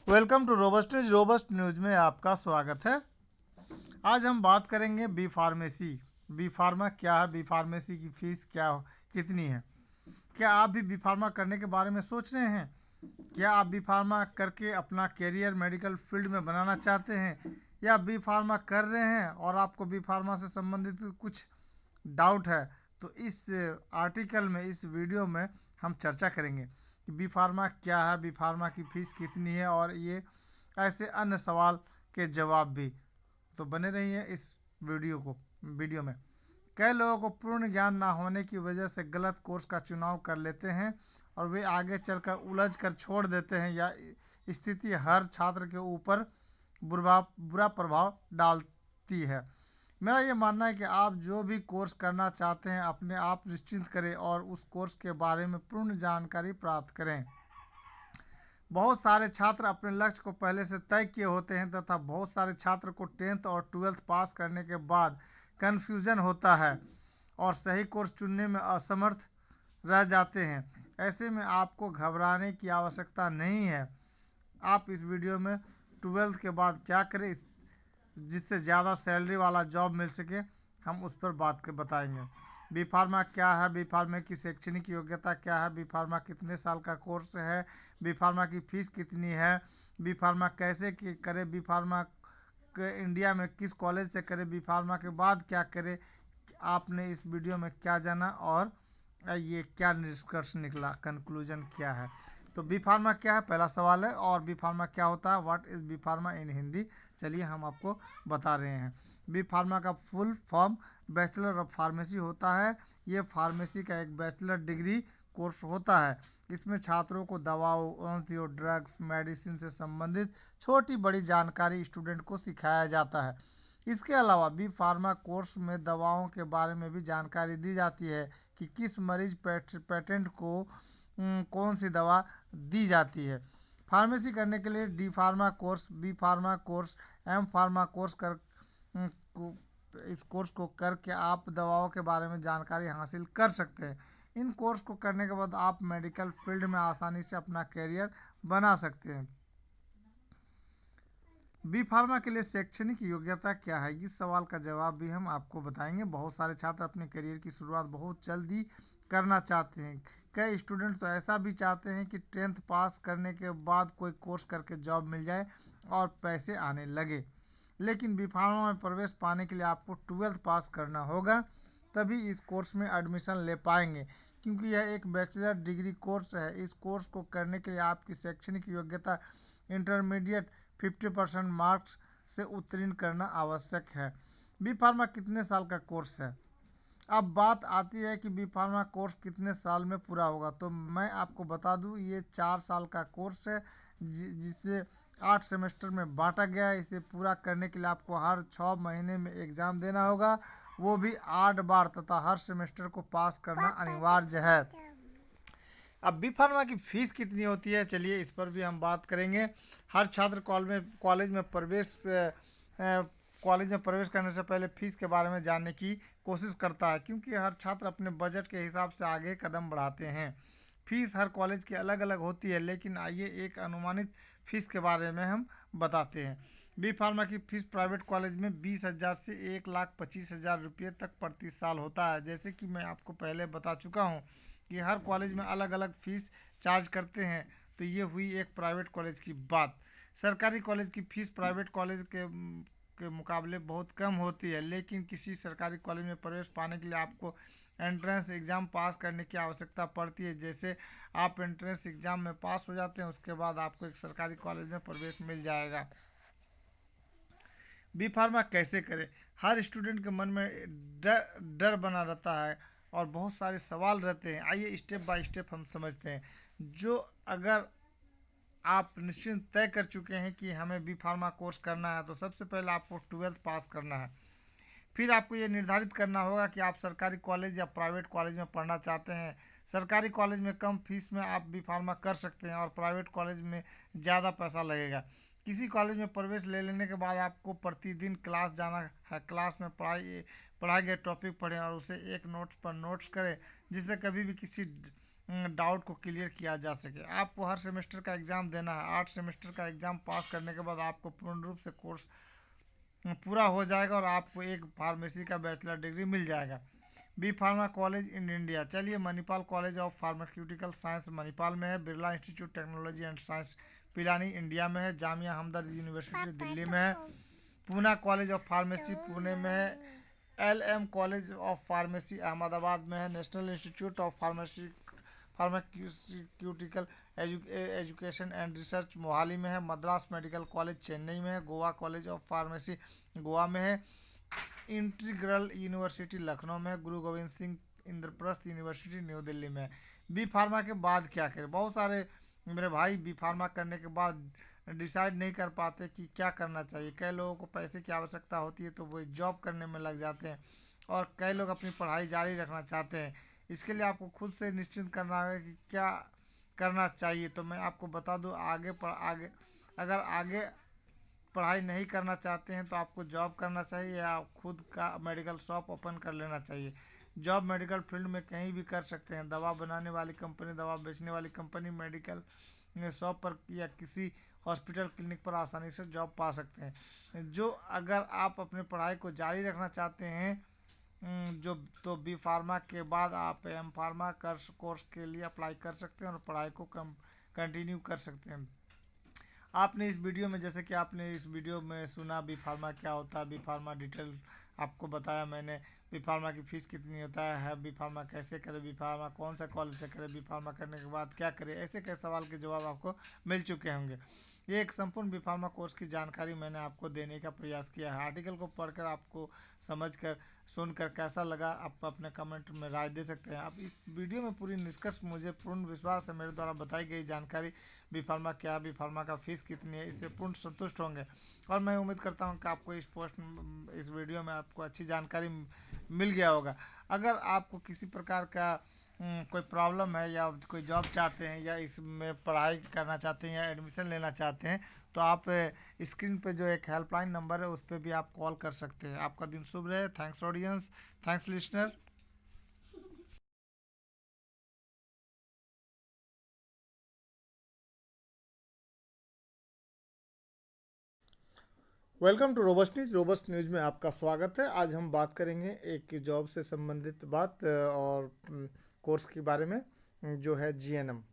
Welcome to robust news में आपका स्वागत है। आज हम बात करेंगे बी फार्मेसी। बी फार्मा क्या है, बी फार्मेसी की फीस कितनी है। क्या आप भी बी फार्मा करने के बारे में सोच रहे हैं? क्या आप बी फार्मा करके अपना करियर मेडिकल फील्ड में बनाना चाहते हैं, या बी फार्मा कर रहे हैं और आपको बी फार्मा से संबंधित कुछ डाउट है? तो इस आर्टिकल में, इस वीडियो में हम चर्चा करेंगे कि बी फार्मा क्या है, बी फार्मा की फ़ीस कितनी है, और ये ऐसे अन्य सवाल के जवाब भी। तो बने रहिए इस वीडियो में। कई लोगों को पूर्ण ज्ञान ना होने की वजह से गलत कोर्स का चुनाव कर लेते हैं और वे आगे चलकर उलझ कर छोड़ देते हैं, या स्थिति हर छात्र के ऊपर बुरा प्रभाव डालती है। मेरा ये मानना है कि आप जो भी कोर्स करना चाहते हैं, अपने आप निश्चिंत करें और उस कोर्स के बारे में पूर्ण जानकारी प्राप्त करें। बहुत सारे छात्र अपने लक्ष्य को पहले से तय किए होते हैं, तथा बहुत सारे छात्र को 10th और 12th पास करने के बाद कन्फ्यूज़न होता है और सही कोर्स चुनने में असमर्थ रह जाते हैं। ऐसे में आपको घबराने की आवश्यकता नहीं है। आप इस वीडियो में 12th के बाद क्या करें जिससे ज़्यादा सैलरी वाला जॉब मिल सके, हम उस पर बताएंगे। बी फार्मा क्या है, बी फार्मा की शैक्षणिक योग्यता क्या है, बी फार्मा कितने साल का कोर्स है, बी फार्मा की फ़ीस कितनी है, बी फार्मा कैसे करें, बी फार्मा इंडिया में किस कॉलेज से करें, बी फार्मा के बाद क्या करें। आपने इस वीडियो में क्या जाना और ये क्या निष्कर्ष निकला, कंक्लूजन क्या है। तो बी फार्मा क्या है, पहला सवाल है। और बी फार्मा क्या होता है, व्हाट इज़ बी फार्मा इन हिंदी, चलिए हम आपको बता रहे हैं। बी फार्मा का full form bachelor of pharmacy होता है। ये फार्मेसी का एक बैचलर डिग्री कोर्स होता है। इसमें छात्रों को दवाओं, औषधियों, ड्रग्स, मेडिसिन से संबंधित छोटी बड़ी जानकारी स्टूडेंट को सिखाया जाता है। इसके अलावा बी फार्मा कोर्स में दवाओं के बारे में भी जानकारी दी जाती है कि किस मरीज पेटेंट को कौन सी दवा दी जाती है। फार्मेसी करने के लिए D pharma course, B pharma course, M pharma course इस कोर्स को करके आप दवाओं के बारे में जानकारी हासिल कर सकते हैं। इन कोर्स को करने के बाद आप मेडिकल फील्ड में आसानी से अपना करियर बना सकते हैं। बी फार्मा के लिए शैक्षणिक योग्यता क्या है, इस सवाल का जवाब भी हम आपको बताएंगे। बहुत सारे छात्र अपने करियर की शुरुआत बहुत जल्दी करना चाहते हैं। कई स्टूडेंट तो ऐसा भी चाहते हैं कि 10th पास करने के बाद कोई कोर्स करके जॉब मिल जाए और पैसे आने लगे। लेकिन बी फार्मा में प्रवेश पाने के लिए आपको 12th पास करना होगा, तभी इस कोर्स में एडमिशन ले पाएंगे, क्योंकि यह एक बैचलर डिग्री कोर्स है। इस कोर्स को करने के लिए आपकी शैक्षणिक योग्यता इंटरमीडिएट 50% मार्क्स से उत्तीर्ण करना आवश्यक है। बी फार्मा कितने साल का कोर्स है? अब बात आती है कि बी फार्मा कोर्स कितने साल में पूरा होगा। तो मैं आपको बता दूं, ये 4 साल का कोर्स है, जिसे 8 सेमेस्टर में बांटा गया है। इसे पूरा करने के लिए आपको हर 6 महीने में एग्ज़ाम देना होगा, वो भी 8 बार, तथा हर सेमेस्टर को पास करना अनिवार्य है। अब बी फार्मा की फ़ीस कितनी होती है, चलिए इस पर भी हम बात करेंगे। हर छात्र कॉलेज में प्रवेश करने से पहले फ़ीस के बारे में जानने की कोशिश करता है, क्योंकि हर छात्र अपने बजट के हिसाब से आगे कदम बढ़ाते हैं। फ़ीस हर कॉलेज की अलग अलग होती है, लेकिन आइए एक अनुमानित फ़ीस के बारे में हम बताते हैं। बी फार्मा की फ़ीस प्राइवेट कॉलेज में 20,000 से 1,25,000 रुपये तक प्रति साल होता है। जैसे कि मैं आपको पहले बता चुका हूँ कि हर कॉलेज में अलग अलग फ़ीस चार्ज करते हैं। तो ये हुई एक प्राइवेट कॉलेज की बात। सरकारी कॉलेज की फ़ीस प्राइवेट कॉलेज के मुकाबले बहुत कम होती है, लेकिन किसी सरकारी कॉलेज में प्रवेश पाने के लिए आपको एंट्रेंस एग्ज़ाम पास करने की आवश्यकता पड़ती है। जैसे आप एंट्रेंस एग्ज़ाम में पास हो जाते हैं, उसके बाद आपको एक सरकारी कॉलेज में प्रवेश मिल जाएगा। बी फार्मा कैसे करें, हर स्टूडेंट के मन में डर बना रहता है और बहुत सारे सवाल रहते हैं। आइए स्टेप बाय स्टेप हम समझते हैं। जो अगर आप निश्चिंत तय कर चुके हैं कि हमें बी फार्मा कोर्स करना है, तो सबसे पहले आपको 12th पास करना है। फिर आपको ये निर्धारित करना होगा कि आप सरकारी कॉलेज या प्राइवेट कॉलेज में पढ़ना चाहते हैं। सरकारी कॉलेज में कम फीस में आप बी फार्मा कर सकते हैं, और प्राइवेट कॉलेज में ज़्यादा पैसा लगेगा। किसी कॉलेज में प्रवेश ले लेने के बाद आपको प्रतिदिन क्लास जाना है। क्लास में पढ़ाए गए टॉपिक पढ़ें और उसे एक नोट्स पर नोट्स करें, जिससे कभी भी किसी डाउट को क्लियर किया जा सके। आपको हर सेमेस्टर का एग्ज़ाम देना है। 8 सेमेस्टर का एग्ज़ाम पास करने के बाद आपको पूर्ण रूप से कोर्स पूरा हो जाएगा और आपको एक फार्मेसी का बैचलर डिग्री मिल जाएगा। B pharma college in India, चलिए Manipal college of pharmaceutical science Manipal में है, Birla institute technology and science Pilani India में है, जामिया हमदर्द यूनिवर्सिटी दिल्ली में है, Poona college of pharmacy Pune में है, LM college of pharmacy Ahmedabad में है, national institute of pharmaceutical education and research Mohali में है, मद्रास मेडिकल कॉलेज चेन्नई में है, Goa college of pharmacy Goa में है, इंटीग्रल यूनिवर्सिटी लखनऊ में, गुरु गोविंद सिंह इंद्रप्रस्थ यूनिवर्सिटी न्यू दिल्ली में। बी फार्मा के बाद क्या करें? बहुत सारे मेरे भाई बी फार्मा करने के बाद डिसाइड नहीं कर पाते कि क्या करना चाहिए। कई लोगों को पैसे की आवश्यकता होती है तो वो जॉब करने में लग जाते हैं, और कई लोग अपनी पढ़ाई जारी रखना चाहते हैं। इसके लिए आपको खुद से निश्चित करना है कि क्या करना चाहिए। तो मैं आपको बता दूं, आगे अगर आगे पढ़ाई नहीं करना चाहते हैं तो आपको जॉब करना चाहिए या खुद का मेडिकल शॉप ओपन कर लेना चाहिए। जॉब मेडिकल फील्ड में कहीं भी कर सकते हैं। दवा बनाने वाली कंपनी, दवा बेचने वाली कंपनी, मेडिकल शॉप पर या किसी हॉस्पिटल क्लिनिक पर आसानी से जॉब पा सकते हैं। जो अगर आप अपने पढ़ाई को जारी रखना चाहते हैं जो तो बी फार्मा के बाद आप एम फार्मा कोर्स के लिए अप्लाई कर सकते हैं और पढ़ाई को कंटिन्यू कर सकते हैं। आपने इस वीडियो में, जैसे कि आपने इस वीडियो में सुना बी फार्मा क्या होता है, बी फार्मा डिटेल आपको बताया मैंने। बी फार्मा की फ़ीस कितनी होता है, बी फार्मा कैसे करें, बी फार्मा कौन सा कॉलेज से करें, बी फार्मा करने के बाद क्या करें, ऐसे कई सवाल के जवाब आपको मिल चुके होंगे। ये एक संपूर्ण बी फार्मा कोर्स की जानकारी मैंने आपको देने का प्रयास किया है। आर्टिकल को पढ़कर आपको समझकर सुनकर कैसा लगा, आप अपने कमेंट में राय दे सकते हैं। आप इस वीडियो में पूरी निष्कर्ष मुझे पूर्ण विश्वास है मेरे द्वारा बताई गई जानकारी बी फार्मा क्या है, बी फार्मा का फीस कितनी है, इससे पूर्ण संतुष्ट होंगे। और मैं उम्मीद करता हूँ कि आपको इस वीडियो में आपको अच्छी जानकारी मिल गया होगा। अगर आपको किसी प्रकार का कोई प्रॉब्लम है या कोई जॉब चाहते हैं या इसमें पढ़ाई करना चाहते हैं या एडमिशन लेना चाहते हैं तो आप स्क्रीन पे जो एक हेल्पलाइन नंबर है उस पर भी आप कॉल कर सकते हैं। आपका दिन शुभ रहे। Thanks audience, thanks listener. Welcome to Robust News. Robust News में आपका स्वागत है। आज हम बात करेंगे एक जॉब से संबंधित बात और कोर्स के बारे में, जो है जीएनएम।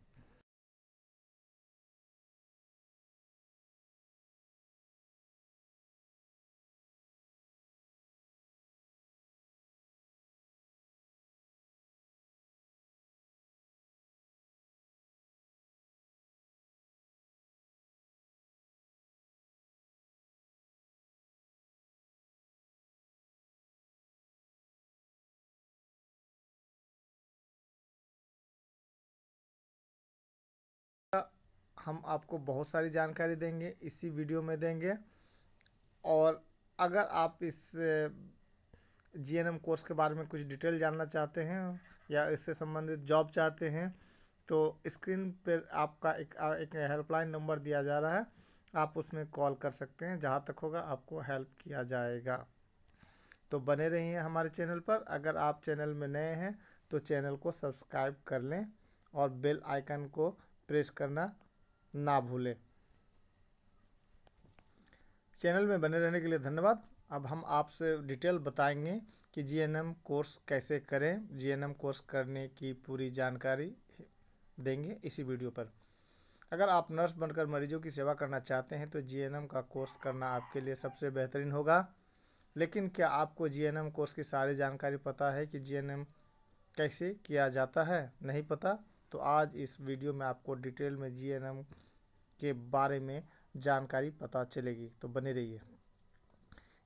हम आपको बहुत सारी जानकारी देंगे, इसी वीडियो में देंगे। और अगर आप इस जीएनएम कोर्स के बारे में कुछ डिटेल जानना चाहते हैं या इससे संबंधित जॉब चाहते हैं तो स्क्रीन पर आपका एक हेल्पलाइन नंबर दिया जा रहा है, आप उसमें कॉल कर सकते हैं। जहां तक होगा आपको हेल्प किया जाएगा। तो बने रहिए हमारे चैनल पर। अगर आप चैनल में नए हैं तो चैनल को सब्सक्राइब कर लें और बेल आइकन को प्रेस करना ना भूलें। चैनल में बने रहने के लिए धन्यवाद। अब हम आपसे डिटेल बताएंगे कि जीएनएम कोर्स कैसे करें। जीएनएम कोर्स करने की पूरी जानकारी देंगे इसी वीडियो पर। अगर आप नर्स बनकर मरीजों की सेवा करना चाहते हैं तो जीएनएम का कोर्स करना आपके लिए सबसे बेहतरीन होगा। लेकिन क्या आपको जीएनएम कोर्स की सारी जानकारी पता है कि जीएनएम कैसे किया जाता है? नहीं पता? तो आज इस वीडियो में आपको डिटेल में जीएनएम के बारे में जानकारी पता चलेगी। तो बने रहिए।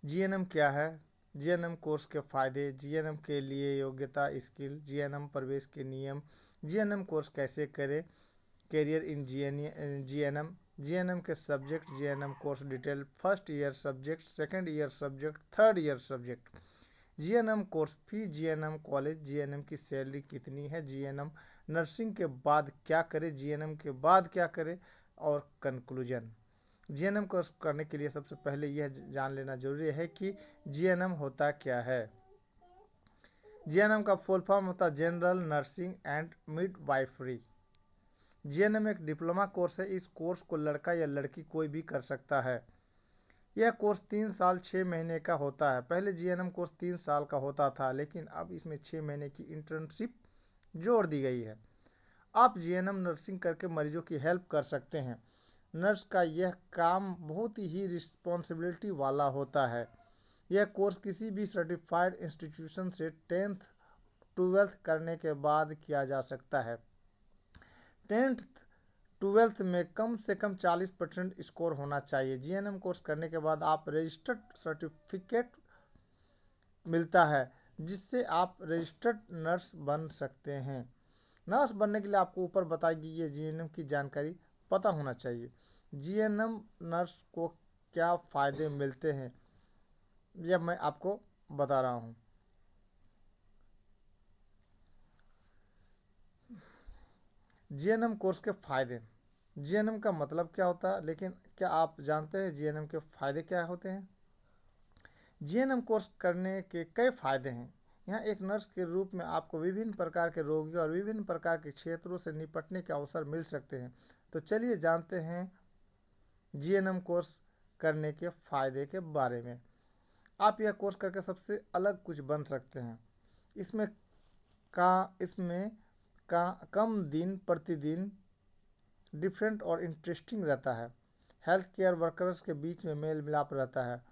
जीएनएम क्या है, जीएनएम कोर्स के फ़ायदे, जीएनएम के लिए योग्यता, स्किल, जीएनएम प्रवेश के नियम, जीएनएम कोर्स कैसे करें, कैरियर इन जीएनएम, जीएनएम के subject, GNM course detail, first year subject, second year subject, third year subject, GNM course fee, GNM college, GNM की सैलरी कितनी है, जीएनएम नर्सिंग के बाद क्या करें, जीएनएम के बाद क्या करें, और कंक्लूजन। जीएनएम कोर्स करने के लिए सबसे पहले यह जान लेना जरूरी है कि जीएनएम होता क्या है। जीएनएम का फुल फॉर्म होता है general nursing and midwifery. GNM एक डिप्लोमा कोर्स है। इस कोर्स को लड़का या लड़की कोई भी कर सकता है। यह कोर्स 3 साल 6 महीने का होता है। पहले जीएनएम कोर्स 3 साल का होता था, लेकिन अब इसमें 6 महीने की इंटर्नशिप जोड़ दी गई है। आप जीएनएम नर्सिंग करके मरीजों की हेल्प कर सकते हैं। नर्स का यह काम बहुत ही रिस्पॉन्सिबिलिटी वाला होता है। यह कोर्स किसी भी सर्टिफाइड इंस्टीट्यूशन से 10th 12th करने के बाद किया जा सकता है। 10th 12th में कम से कम 40% स्कोर होना चाहिए। जीएनएम कोर्स करने के बाद आप रजिस्टर्ड सर्टिफिकेट मिलता है, जिससे आप रजिस्टर्ड नर्स बन सकते हैं। नर्स बनने के लिए आपको ऊपर बताई गई ये जीएनएम की जानकारी पता होना चाहिए। जीएनएम नर्स को क्या फ़ायदे मिलते हैं, यह मैं आपको बता रहा हूँ। जीएनएम कोर्स के फ़ायदे। जीएनएम का मतलब क्या होता है, लेकिन क्या आप जानते हैं जीएनएम के फ़ायदे क्या होते हैं? जीएनएम कोर्स करने के कई फ़ायदे हैं। यहाँ एक नर्स के रूप में आपको विभिन्न प्रकार के रोगियों और विभिन्न प्रकार के क्षेत्रों से निपटने के अवसर मिल सकते हैं। तो चलिए जानते हैं जीएनएम कोर्स करने के फ़ायदे के बारे में। आप यह कोर्स करके सबसे अलग कुछ बन सकते हैं। इसमें कम दिन प्रतिदिन डिफरेंट और इंटरेस्टिंग रहता है। हेल्थ केयर वर्कर्स के बीच में मेल मिलाप रहता है।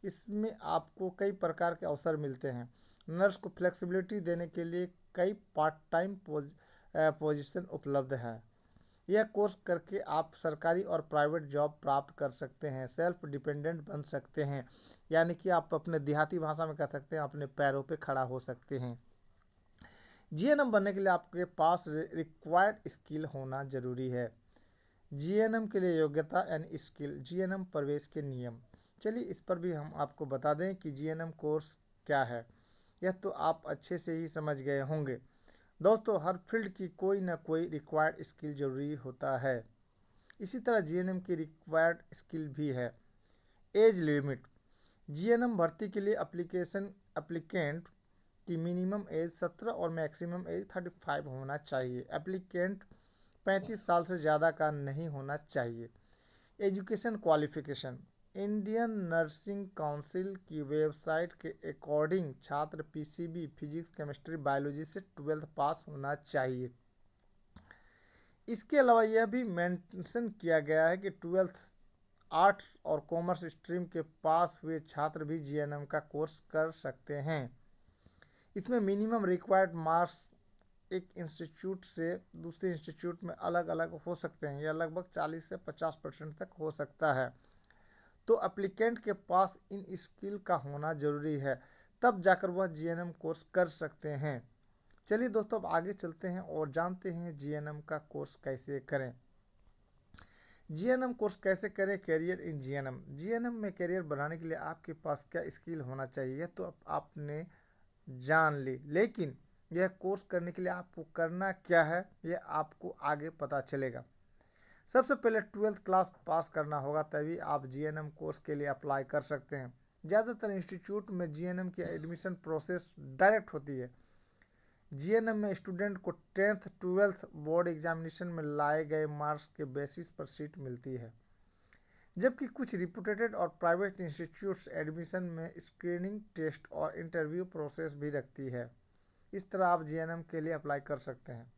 इसमें आपको कई प्रकार के अवसर मिलते हैं। नर्स को फ्लेक्सिबिलिटी देने के लिए कई पार्ट टाइम पोजीशन उपलब्ध हैं। यह कोर्स करके आप सरकारी और प्राइवेट जॉब प्राप्त कर सकते हैं। सेल्फ डिपेंडेंट बन सकते हैं, यानी कि आप अपने देहाती भाषा में कह सकते हैं अपने पैरों पे खड़ा हो सकते हैं। जीएनएम बनने के लिए आपके पास रिक्वायर्ड स्किल होना जरूरी है। जीएनएम के लिए योग्यता यानी स्किल, जीएनएम प्रवेश के नियम। चलिए इस पर भी हम आपको बता दें कि जीएनएम कोर्स क्या है। यह तो आप अच्छे से ही समझ गए होंगे। दोस्तों, हर फील्ड की कोई ना कोई रिक्वायर्ड स्किल जरूरी होता है। इसी तरह जीएनएम की रिक्वायर्ड स्किल भी है। Age limit. जीएनएम भर्ती के लिए एप्लीकेंट की मिनिमम एज 17 और मैक्सिमम एज 35 होना चाहिए। एप्लीकेंट 35 साल से ज़्यादा का नहीं होना चाहिए। Education qualification. Indian nursing council की वेबसाइट के अकॉर्डिंग छात्र पीसीबी फिजिक्स केमिस्ट्री बायोलॉजी से 12th पास होना चाहिए। इसके अलावा यह भी मेंशन किया गया है कि 12th आर्ट्स और कॉमर्स स्ट्रीम के पास हुए छात्र भी जीएनएम का कोर्स कर सकते हैं। इसमें मिनिमम रिक्वायर्ड मार्क्स एक इंस्टीट्यूट से दूसरे इंस्टीट्यूट में अलग अलग हो सकते हैं। यह लगभग 40 से 50% तक हो सकता है। तो एप्लीकेंट के पास इन स्किल का होना जरूरी है, तब जाकर वह जीएनएम कोर्स कर सकते हैं। चलिए दोस्तों, अब आगे चलते हैं और जानते हैं जीएनएम का कोर्स कैसे करें। जीएनएम कोर्स कैसे करें, कैरियर इन जीएनएम। जीएनएम में कैरियर बनाने के लिए आपके पास क्या स्किल होना चाहिए तो आपने जान ली, लेकिन यह कोर्स करने के लिए आपको करना क्या है यह आपको आगे पता चलेगा। सबसे पहले 12th क्लास पास करना होगा, तभी आप जीएनएम कोर्स के लिए अप्लाई कर सकते हैं। ज़्यादातर इंस्टीट्यूट में जीएनएम की एडमिशन प्रोसेस डायरेक्ट होती है। जीएनएम में स्टूडेंट को 10th 12th बोर्ड एग्जामिनेशन में लाए गए मार्क्स के बेसिस पर सीट मिलती है, जबकि कुछ रिप्यूटेड और प्राइवेट इंस्टीट्यूट्स एडमिशन में स्क्रीनिंग टेस्ट और इंटरव्यू प्रोसेस भी रखती है। इस तरह आप जीएनएम के लिए अप्लाई कर सकते हैं।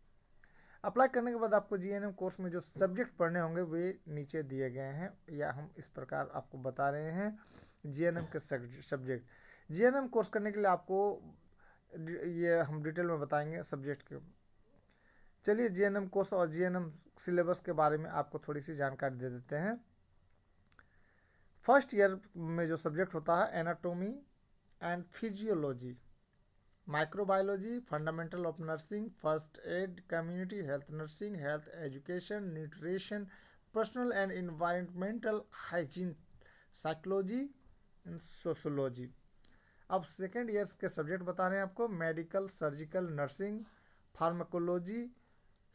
अप्लाई करने के बाद आपको जीएनएम कोर्स में जो सब्जेक्ट पढ़ने होंगे वे नीचे दिए गए हैं, या हम इस प्रकार आपको बता रहे हैं जीएनएम के सब्जेक्ट। जीएनएम कोर्स करने के लिए आपको ये हम डिटेल में बताएंगे सब्जेक्ट के। चलिए जीएनएम कोर्स और जीएनएम सिलेबस के बारे में आपको थोड़ी सी जानकारी दे देते हैं। फर्स्ट ईयर में जो सब्जेक्ट होता है anatomy and physiology, microbiology, fundamental of nursing, first aid, community health nursing, health education, nutrition, personal and environmental hygiene, psychology and sociology. अब सेकेंड ईयर्स के सब्जेक्ट बता रहे हैं आपको। Medical, surgical nursing, pharmacology,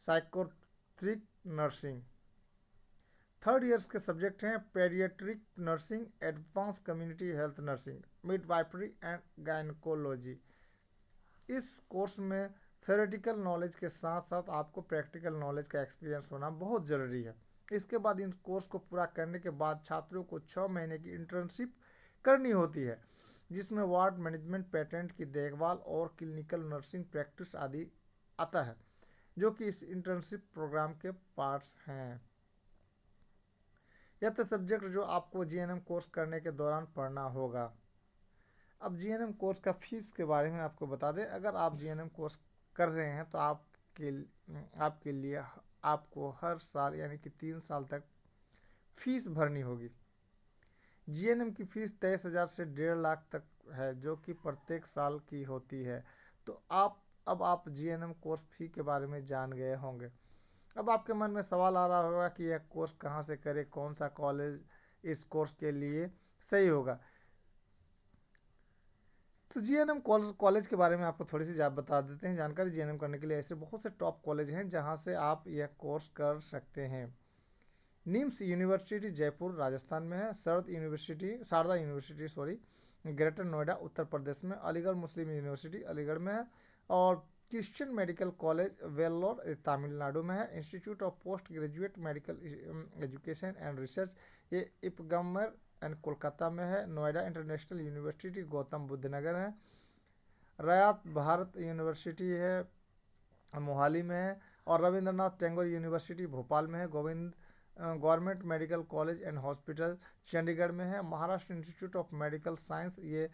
psychiatric nursing. Third years के subject हैं paediatric nursing, advance community health nursing, midwifery and gynaecology. इस course में थ्योरेटिकल नॉलेज के साथ साथ आपको प्रैक्टिकल नॉलेज का एक्सपीरियंस होना बहुत ज़रूरी है। इसके बाद इन कोर्स को पूरा करने के बाद छात्रों को 6 महीने की इंटर्नशिप करनी होती है, जिसमें वार्ड मैनेजमेंट, पेटेंट की देखभाल और क्लिनिकल नर्सिंग प्रैक्टिस आदि आता है, जो कि इस इंटर्नशिप प्रोग्राम के पार्ट्स हैं। यह तो सब्जेक्ट जो आपको जीएनएम कोर्स करने के दौरान पढ़ना होगा। अब जीएनएम कोर्स का फीस के बारे में आपको बता दें, अगर आप जीएनएम कोर्स कर रहे हैं तो आपके लिए आपको हर साल यानी कि 3 साल तक फीस भरनी होगी। जीएनएम की फीस 23,000 से 1.5 लाख तक है, जो कि प्रत्येक साल की होती है। तो अब आप जीएनएम कोर्स फी के बारे में जान गए होंगे। अब आपके मन में सवाल आ रहा होगा कि यह कोर्स कहाँ से करें, कौन सा कॉलेज इस कोर्स के लिए सही होगा। तो जीएनएम कॉलेज के बारे में आपको थोड़ी सी बता देते हैं जानकारी। जीएनएम करने के लिए ऐसे बहुत से टॉप कॉलेज हैं जहां से आप यह कोर्स कर सकते हैं। निम्स यूनिवर्सिटी जयपुर राजस्थान में है। शारदा यूनिवर्सिटी ग्रेटर नोएडा उत्तर प्रदेश में। अलीगढ़ मुस्लिम यूनिवर्सिटी अलीगढ़ में है। और Christian medical college Vellore Tamil Nadu में है। Institute of post graduate medical education and research ये इपगम्बर एंड कोलकाता में है। नोएडा इंटरनेशनल यूनिवर्सिटी गौतम बुद्ध नगर है। रयात भारत यूनिवर्सिटी है मोहाली में है। और रविंद्रनाथ टैगोर यूनिवर्सिटी भोपाल में है। Government medical college and hospital Chandigarh में है। Maharashtra institute of medical science ये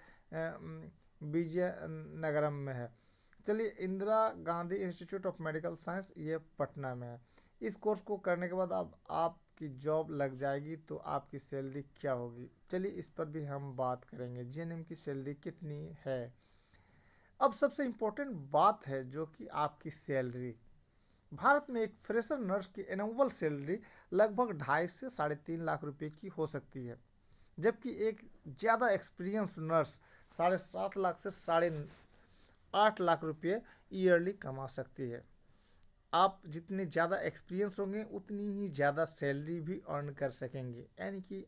विजयनगरम में है। चलिए, Indira Gandhi institute of medical science ये पटना में है। इस कोर्स को करने के बाद अब आपकी जॉब लग जाएगी तो आपकी सैलरी क्या होगी, चलिए इस पर भी हम बात करेंगे। जीएनएम की सैलरी कितनी है। अब सबसे इम्पोर्टेंट बात है जो कि आपकी सैलरी। भारत में एक फ्रेशर नर्स की एनुअल सैलरी लगभग 2.5 से 3.5 लाख रुपए की हो सकती है, जबकि एक ज़्यादा एक्सपीरियंस नर्स 7.5 लाख से 8.5 लाख रुपये ईयरली कमा सकती है। आप जितने ज़्यादा एक्सपीरियंस होंगे उतनी ही ज़्यादा सैलरी भी अर्न कर सकेंगे। यानी कि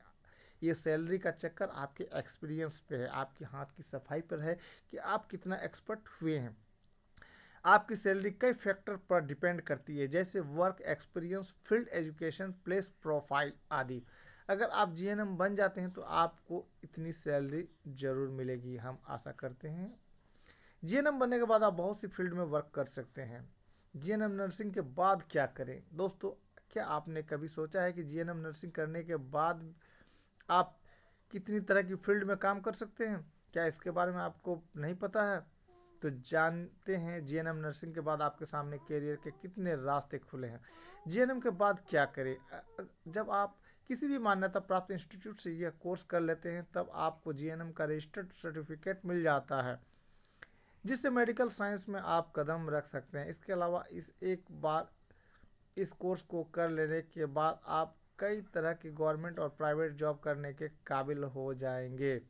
ये सैलरी का चक्कर आपके एक्सपीरियंस पे है, आपके हाथ की सफाई पर है कि आप कितना एक्सपर्ट हुए हैं। आपकी सैलरी कई फैक्टर पर डिपेंड करती है, जैसे work experience, field education, place profile आदि। अगर आप जीएनएम बन जाते हैं तो आपको इतनी सैलरी जरूर मिलेगी, हम आशा करते हैं। जीएनएम बनने के बाद आप बहुत सी फील्ड में वर्क कर सकते हैं। जीएनएम नर्सिंग के बाद क्या करें दोस्तों, क्या आपने कभी सोचा है कि जीएनएम नर्सिंग करने के बाद आप कितनी तरह की फील्ड में काम कर सकते हैं? क्या इसके बारे में आपको नहीं पता है? तो जानते हैं जीएनएम नर्सिंग के बाद आपके सामने करियर के कितने रास्ते खुले हैं। जीएनएम के बाद क्या करें, जब आप किसी भी मान्यता प्राप्त इंस्टीट्यूट से यह कोर्स कर लेते हैं तब आपको जीएनएम का रजिस्टर्ड सर्टिफिकेट मिल जाता है, जिससे मेडिकल साइंस में आप कदम रख सकते हैं। इसके अलावा एक बार इस कोर्स को कर लेने के बाद आप कई तरह की गवर्नमेंट और प्राइवेट जॉब करने के काबिल हो जाएंगे।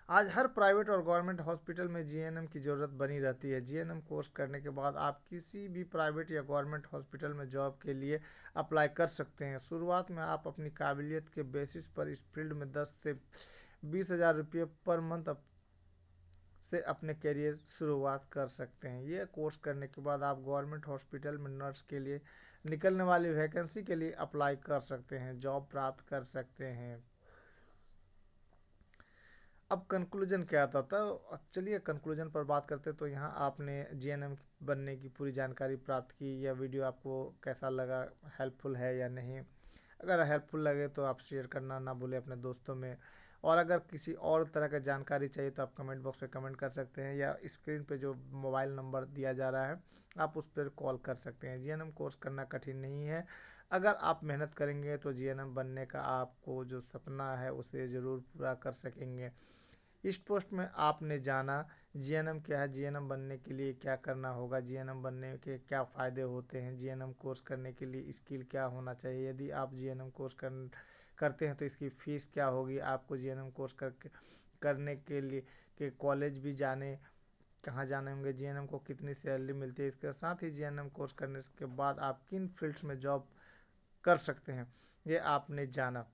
आज हर प्राइवेट और गवर्नमेंट हॉस्पिटल में जीएनएम की ज़रूरत बनी रहती है। जीएनएम कोर्स करने के बाद आप किसी भी प्राइवेट या गवर्नमेंट हॉस्पिटल में जॉब के लिए अप्लाई कर सकते हैं। शुरुआत में आप अपनी काबिलियत के बेसिस पर इस फील्ड में 10 से 20,000 रुपये पर मंथ से अपने करियर शुरुआत कर सकते हैं। ये कोर्स करने के बाद आप गवर्नमेंट हॉस्पिटल में नर्स के लिए निकलने वाली वैकेंसी के लिए अप्लाई कर सकते हैं, जॉब प्राप्त कर सकते हैं। अब कंक्लूजन क्या आता था, चलिए कंक्लूजन पर बात करते हैं। तो यहाँ आपने जीएनएम बनने की पूरी जानकारी प्राप्त की। यह वीडियो आपको कैसा लगा, हेल्पफुल है या नहीं? अगर हेल्पफुल लगे तो आप शेयर करना ना भूलें अपने दोस्तों में। और अगर किसी और तरह का जानकारी चाहिए तो आप कमेंट बॉक्स में कमेंट कर सकते हैं, या स्क्रीन पे जो मोबाइल नंबर दिया जा रहा है आप उस पर कॉल कर सकते हैं। जीएनएम कोर्स करना कठिन नहीं है। अगर आप मेहनत करेंगे तो जीएनएम बनने का आपको जो सपना है उसे ज़रूर पूरा कर सकेंगे। इस पोस्ट में आपने जाना जीएनएम क्या है, जीएनएम बनने के लिए क्या करना होगा, जीएनएम बनने के क्या फ़ायदे होते हैं, जीएनएम कोर्स करने के लिए स्किल क्या होना चाहिए, यदि आप जीएनएम कोर्स करते हैं तो इसकी फ़ीस क्या होगी, आपको जीएनएम कोर्स करने के लिए के कॉलेज भी जाने कहाँ जाने होंगे, जीएनएम को कितनी सैलरी मिलती है, इसके साथ ही जीएनएम कोर्स करने के बाद आप किन फील्ड्स में जॉब कर सकते हैं, ये आपने जाना।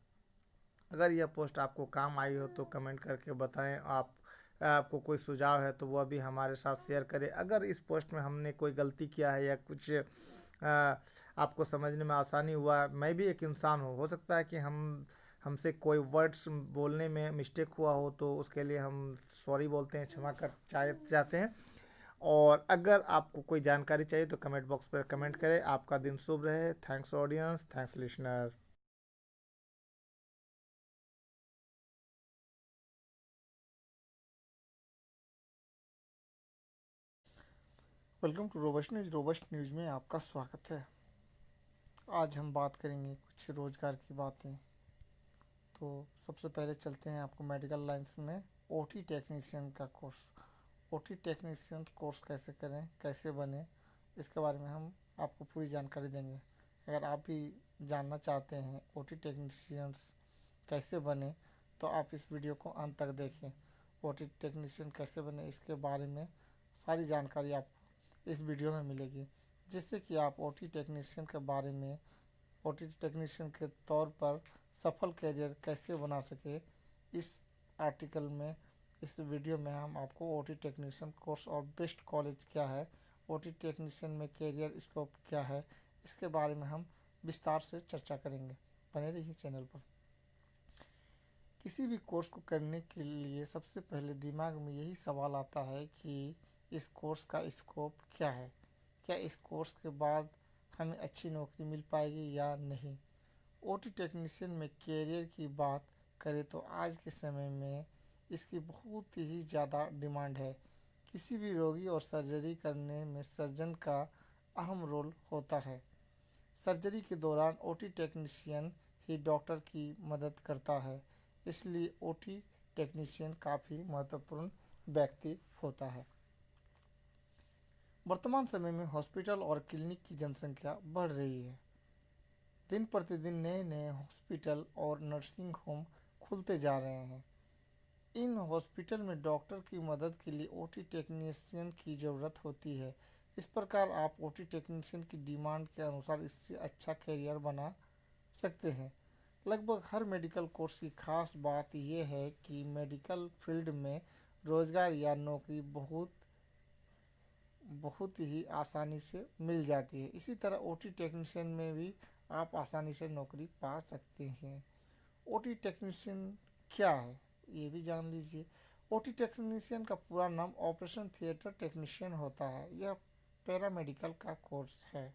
अगर यह पोस्ट आपको काम आई हो तो कमेंट करके बताएं। आप आपको कोई सुझाव है तो वह भी हमारे साथ शेयर करें। अगर इस पोस्ट में हमने कोई गलती किया है या कुछ आपको समझने में आसानी हुआ, मैं भी एक इंसान हूँ, हो सकता है कि हमसे कोई वर्ड्स बोलने में मिस्टेक हुआ हो, तो उसके लिए हम सॉरी बोलते हैं, क्षमा कर चाहते हैं। और अगर आपको कोई जानकारी चाहिए तो कमेंट बॉक्स पर कमेंट करें। आपका दिन शुभ रहे। Thanks audience, thanks listener. Welcome to Robust News. Robust News में आपका स्वागत है। आज हम बात करेंगे कुछ रोजगार की बातें। तो सबसे पहले चलते हैं आपको मेडिकल लाइन्स में ओटी टेक्नीशियन का कोर्स। ओटी टेक्नीशियन कोर्स कैसे करें, कैसे बने, इसके बारे में हम आपको पूरी जानकारी देंगे। अगर आप भी जानना चाहते हैं ओटी टेक्नीशियंस कैसे बने, तो आप इस वीडियो को अंत तक देखें। ओटी टेक्नीशियन कैसे बने इसके बारे में सारी जानकारी आपको इस वीडियो में मिलेगी, जिससे कि आप ओटी टेक्नीशियन के बारे में, ओटी टेक्नीशियन के तौर पर सफल करियर कैसे बना सके। इस आर्टिकल में, इस वीडियो में हम आपको ओटी टेक्नीशियन कोर्स और बेस्ट कॉलेज क्या है, ओटी टेक्नीशियन में करियर स्कोप क्या है, इसके बारे में हम विस्तार से चर्चा करेंगे। बने रहिए चैनल पर। किसी भी कोर्स को करने के लिए सबसे पहले दिमाग में यही सवाल आता है कि इस कोर्स का स्कोप क्या है, क्या इस कोर्स के बाद हमें अच्छी नौकरी मिल पाएगी या नहीं। ओटी टेक्नीशियन में कैरियर की बात करें तो आज के समय में इसकी बहुत ही ज़्यादा डिमांड है। किसी भी रोगी और सर्जरी करने में सर्जन का अहम रोल होता है। सर्जरी के दौरान ओटी टेक्नीशियन ही डॉक्टर की मदद करता है, इसलिए ओटी टेक्नीशियन काफ़ी महत्वपूर्ण व्यक्ति होता है। वर्तमान समय में हॉस्पिटल और क्लिनिक की जनसंख्या बढ़ रही है। दिन प्रतिदिन नए नए हॉस्पिटल और नर्सिंग होम खुलते जा रहे हैं। इन हॉस्पिटल में डॉक्टर की मदद के लिए ओटी टेक्नीशियन की ज़रूरत होती है। इस प्रकार आप ओटी टेक्नीशियन की डिमांड के अनुसार इससे अच्छा करियर बना सकते हैं। लगभग हर मेडिकल कोर्स की खास बात यह है कि मेडिकल फील्ड में रोज़गार या नौकरी बहुत ही आसानी से मिल जाती है। इसी तरह ओटी टेक्नीशियन में भी आप आसानी से नौकरी पा सकते हैं। ओटी टेक्नीशियन क्या है ये भी जान लीजिए। ओटी टेक्नीशियन का पूरा नाम ऑपरेशन थिएटर टेक्नीशियन होता है। यह पैरामेडिकल का कोर्स है।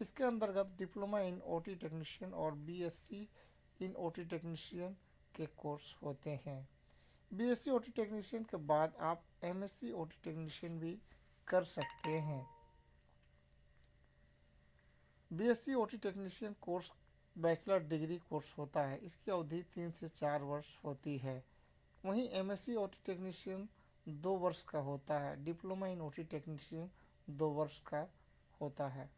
इसके अंतर्गत डिप्लोमा इन ओटी टेक्नीशियन और बीएससी इन ओटी टेक्नीशियन के कोर्स होते हैं। बीएससी ओटी टेक्नीशियन के बाद आप एमएससी ओटी टेक्नीशियन भी कर सकते हैं। BSc OT technician course bachelor degree course होता है। इसकी अवधि 3 से 4 वर्ष होती है। वहीं एमएससी ओटी टेक्नीशियन 2 वर्ष का होता है। डिप्लोमा इन ओटी टेक्नीशियन 2 वर्ष का होता है।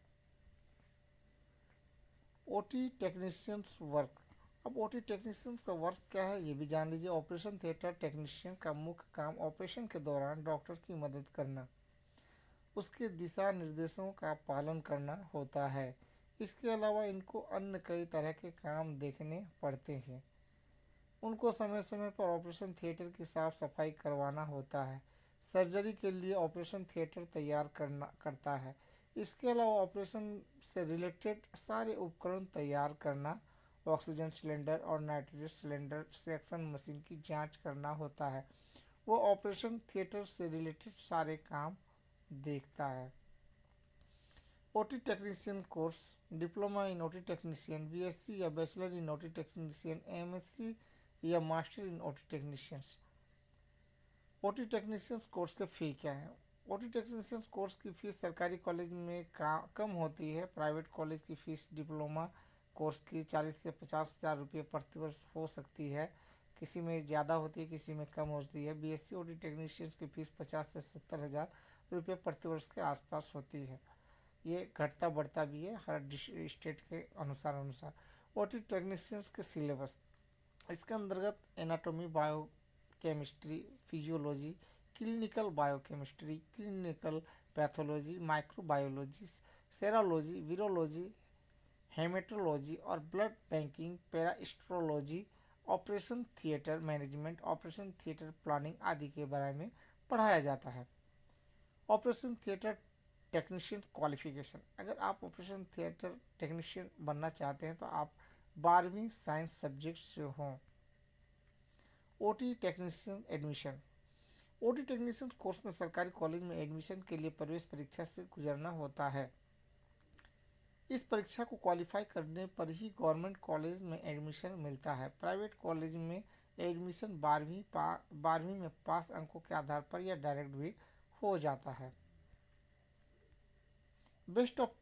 OT technicians work. अब ओटी टेक्नीशियंस का वर्क क्या है ये भी जान लीजिए। ऑपरेशन थिएटर टेक्नीशियन का मुख्य काम ऑपरेशन के दौरान डॉक्टर की मदद करना, उसके दिशा निर्देशों का पालन करना होता है। इसके अलावा इनको अन्य कई तरह के काम देखने पड़ते हैं। उनको समय समय पर ऑपरेशन थिएटर की साफ सफाई करवाना होता है। सर्जरी के लिए ऑपरेशन थिएटर तैयार करता है। इसके अलावा ऑपरेशन से रिलेटेड सारे उपकरण तैयार करना, ऑक्सीजन सिलेंडर और नाइट्रोजन सिलेंडर सेक्शन मशीन की जांच करना होता है। वो ऑपरेशन थिएटर से रिलेटेड सारे काम देखता है। OT technician course, diploma in OT technician, BSc या bachelor in OT technician, MSc या master in OT technicians. OT technicians course की फ़ी क्या है। ओटी टेक्नीशियंस कोर्स की फ़ीस सरकारी कॉलेज में कम होती है। प्राइवेट कॉलेज की फ़ीस डिप्लोमा कोर्स की 40 से 50 हज़ार रुपये प्रति वर्ष हो सकती है। किसी में ज़्यादा होती है, किसी में कम होती है। बीएससी ओटी टेक्नीशियंस की फ़ीस 50 से 70 हज़ार रुपये प्रति वर्ष के आसपास होती है। ये घटता बढ़ता भी है हर स्टेट के अनुसार। ओटी टेक्नीशियंस के सिलेबस, इसके अंतर्गत anatomy, bio chemistry, physiology, clinical biochemistry, clinical pathology, microbiology, serology, virology, haematology और blood banking, parasitology operation theatre management, operation theatre planning आदि के बारे में पढ़ाया जाता है। ऑपरेशन थिएटर टेक्नीशियन क्वालिफिकेशन, अगर आप ऑपरेशन थिएटर टेक्नीशियन बनना चाहते हैं तो आप 12वीं साइंस सब्जेक्ट से हों। OT technician admission, OT technician course में सरकारी कॉलेज में एडमिशन के लिए प्रवेश परीक्षा से गुजरना होता है। इस परीक्षा को क्वालिफाई करने पर ही गवर्नमेंट कॉलेज में एडमिशन मिलता है। प्राइवेट कॉलेज में एडमिशन 12वीं में पास अंकों के आधार पर या डायरेक्ट भी हो जाता है। Best of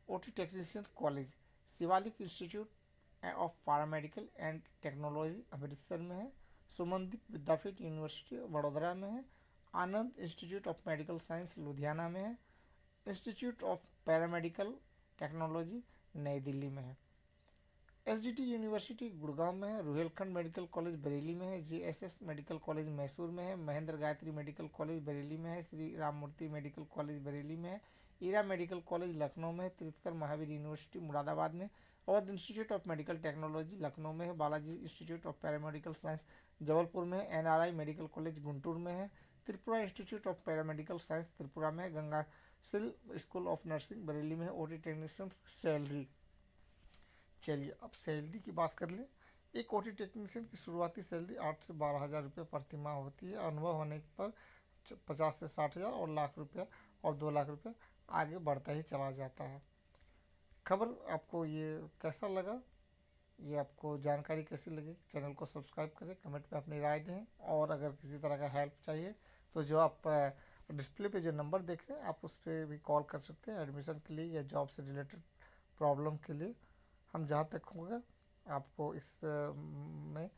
OT technician college, Shivalik institute of paramedical and technology Amritsar में है। सुमनदीप विद्यापीठ यूनिवर्सिटी वडोदरा में है। Anand institute of medical science Ludhiana में है। इंस्टीट्यूट ऑफ पैरामेडिकल टेक्नोलॉजी नई दिल्ली में है। एसडीटी यूनिवर्सिटी गुड़गांव में है। रुहेलखंड मेडिकल कॉलेज बरेली में है। जेएसएस मेडिकल कॉलेज मैसूर में है। महेंद्र गायत्री मेडिकल कॉलेज बरेली में है। श्री राममूर्ति मेडिकल कॉलेज बरेली में है। ईरा मेडिकल कॉलेज लखनऊ में है। तीर्थकर महावीर यूनिवर्सिटी मुरादाबाद में। Awadh institute of medical technology Lucknow में है। Balaji institute of paramedical science Jabalpur में है। एनआरआई मेडिकल कॉलेज गुंटूर में है। Tripura institute of paramedical science Tripura में है। गंगा सिल स्कूल ऑफ नर्सिंग बरेली में है। ओटी टेक्नीशियन सैलरी, चलिए अब सैलरी की बात कर ले। एक ओटी टेक्नीशियन की शुरुआती सैलरी 8 से 12 हज़ार रुपये प्रति माह होती है। अनुभव होने पर 50 से 60 हज़ार और लाख रुपया और 2 लाख रुपये आगे बढ़ता ही चला जाता है। खबर आपको ये कैसा लगा, ये आपको जानकारी कैसी लगी, चैनल को सब्सक्राइब करें, कमेंट में अपनी राय दें। और अगर किसी तरह का हेल्प चाहिए तो जो आप डिस्प्ले पे जो नंबर देख रहे हैं आप उस पर भी कॉल कर सकते हैं एडमिशन के लिए या जॉब से रिलेटेड प्रॉब्लम के लिए। हम जहाँ तक होगा आपको इस में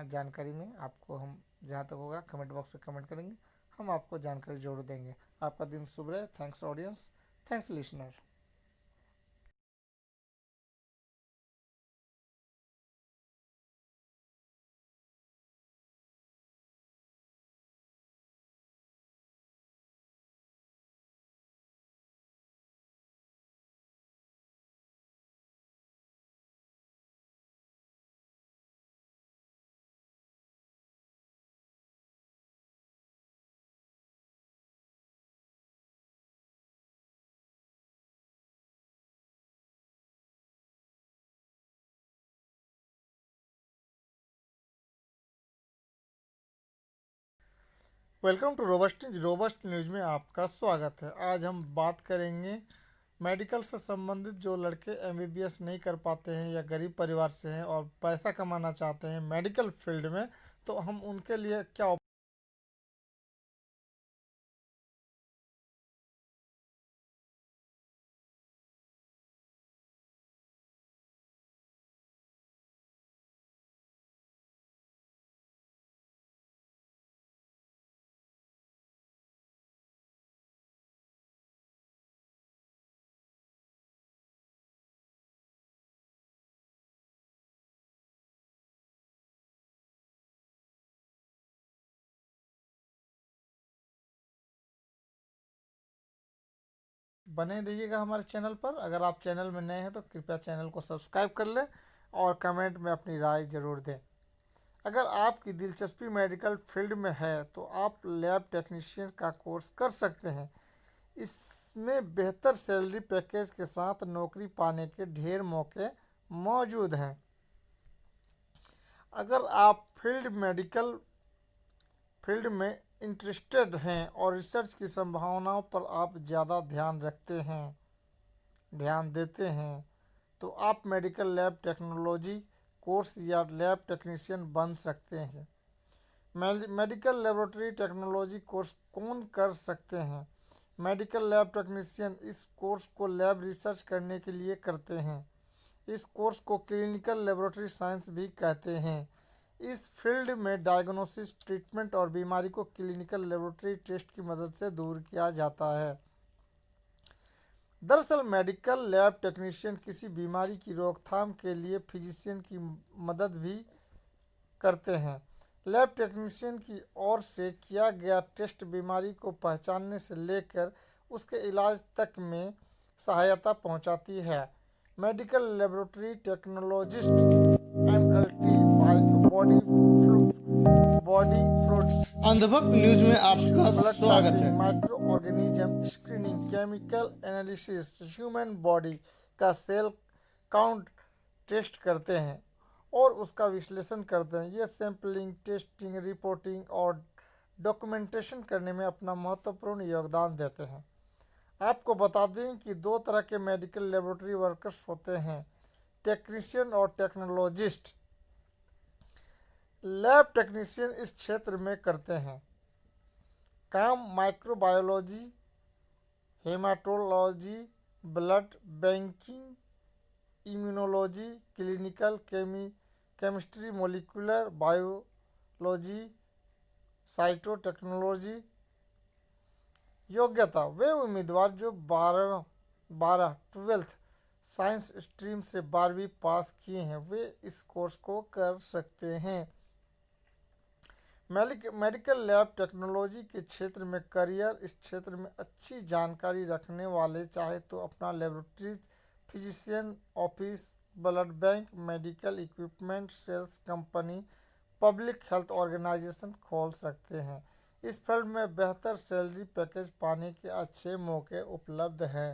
जानकारी में आपको हम जहाँ तक होगा कमेंट बॉक्स में कमेंट करेंगे, हम आपको जानकारी जरूर देंगे। आपका दिन शुभ रहे। Thanks audience, thanks listener. Welcome to Robust News में आपका स्वागत है। आज हम बात करेंगे मेडिकल से संबंधित जो लड़के एमबीबीएस नहीं कर पाते हैं या गरीब परिवार से हैं और पैसा कमाना चाहते हैं मेडिकल फील्ड में, तो हम उनके लिए क्या बने रहिएगा हमारे चैनल पर। अगर आप चैनल में नए हैं तो कृपया चैनल को सब्सक्राइब कर लें और कमेंट में अपनी राय ज़रूर दें। अगर आपकी दिलचस्पी मेडिकल फील्ड में है तो आप लैब टेक्नीशियन का कोर्स कर सकते हैं। इसमें बेहतर सैलरी पैकेज के साथ नौकरी पाने के ढेर मौके मौजूद हैं। अगर आप मेडिकल फील्ड में इंटरेस्टेड हैं और रिसर्च की संभावनाओं पर आप ज़्यादा ध्यान देते हैं तो आप मेडिकल लैब टेक्नोलॉजी कोर्स या लैब टेक्नीशियन बन सकते हैं। मेडिकल लेबोरेटरी टेक्नोलॉजी कोर्स कौन कर सकते हैं? मेडिकल लैब टेक्नीशियन इस कोर्स को लैब रिसर्च करने के लिए करते हैं। इस कोर्स को क्लिनिकल लेबोरेटरी साइंस भी कहते हैं। इस फील्ड में डायग्नोसिस, ट्रीटमेंट और बीमारी को क्लिनिकल लेबोरेटरी टेस्ट की मदद से दूर किया जाता है। दरअसल मेडिकल लैब टेक्नीशियन किसी बीमारी की रोकथाम के लिए फिजिशियन की मदद भी करते हैं। लैब टेक्नीशियन की ओर से किया गया टेस्ट बीमारी को पहचानने से लेकर उसके इलाज तक में सहायता पहुंचाती है। मेडिकल लेबोरेटरी टेक्नोलॉजिस्ट एमएलटी अंधभक्त न्यूज में आपका ब्लड स्वागत है। Typing, micro organism screening, chemical analysis, human body का सेल काउंट टेस्ट करते हैं और उसका विश्लेषण करते हैं। ये सैंपलिंग, टेस्टिंग, रिपोर्टिंग और डॉक्यूमेंटेशन करने में अपना महत्वपूर्ण योगदान देते हैं। आपको बता दें कि दो तरह के मेडिकल लेबोरेटरी वर्कर्स होते हैं, टेक्नीशियन और टेक्नोलॉजिस्ट। लैब टेक्नीशियन इस क्षेत्र में करते हैं काम microbiology, haematology, blood banking, immunology, clinical chemistry, molecular biology, cytotechnology. योग्यता: वे उम्मीदवार जो 12th साइंस स्ट्रीम से 12वीं पास किए हैं वे इस कोर्स को कर सकते हैं। मेडिकल लैब टेक्नोलॉजी के क्षेत्र में करियर: इस क्षेत्र में अच्छी जानकारी रखने वाले चाहे तो अपना laboratories, physician office, blood bank, medical equipment sales company, public health organization खोल सकते हैं। इस फील्ड में बेहतर सैलरी पैकेज पाने के अच्छे मौके उपलब्ध हैं।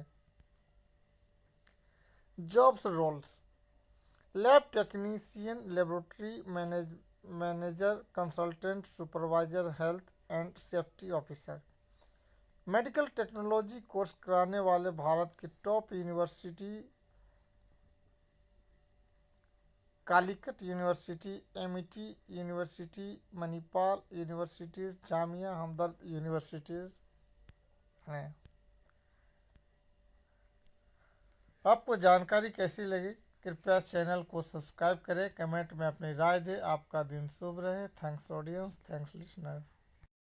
Jobs roles: lab technician, laboratory manager, consultant, supervisor, health and safety officer. Medical technology course कराने वाले भारत की top university Calicut university, Amity university, Manipal universities, Jamia Hamdard universities हैं। आपको जानकारी कैसी लगी? कृपया चैनल को सब्सक्राइब करें, कमेंट में अपनी राय दें। आपका दिन शुभ रहे। Thanks audience, thanks listener.